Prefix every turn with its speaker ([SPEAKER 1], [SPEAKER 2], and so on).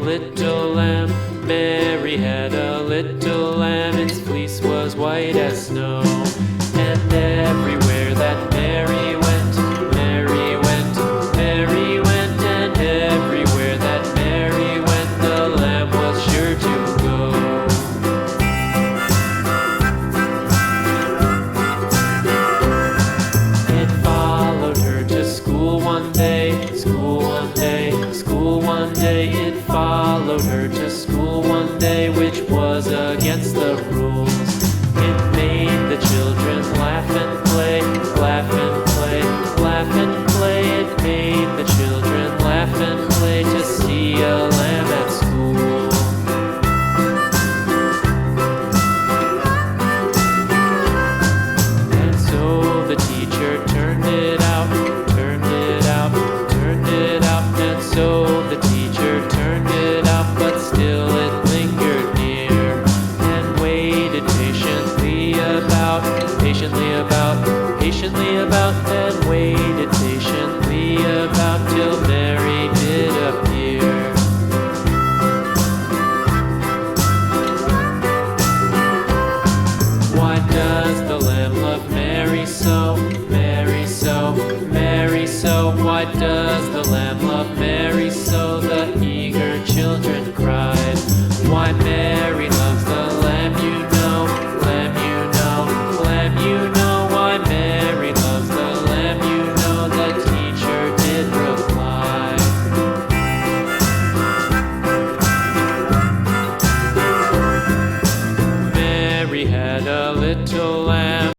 [SPEAKER 1] little lamb. Mary had a little lamb. Its fleece was white as snow. And everywhere that Mary went, Mary went, Mary went. And everywhere that Mary went, the lamb was sure to go. It followed her to school one day, school one day, school one day. It followed her to school one day, which was against the rules. It made the children laugh and play, laugh and play, laugh and play. It made the children laugh and play to see a lamb at school. And so the teacher turned it out, turned it out, turned it out. And so the teacher turned it out, but still it lingered near and waited patiently about, patiently about, patiently about, and waited patiently about till Mary did appear. Why does the lamb love Mary so, Mary so, Mary so? Why does the lamb love Mary so? The eager children cried. Why Mary loves the lamb, you know, lamb, you know, lamb, you know. Why Mary loves the lamb, you know, the teacher did reply. Mary had a little lamb.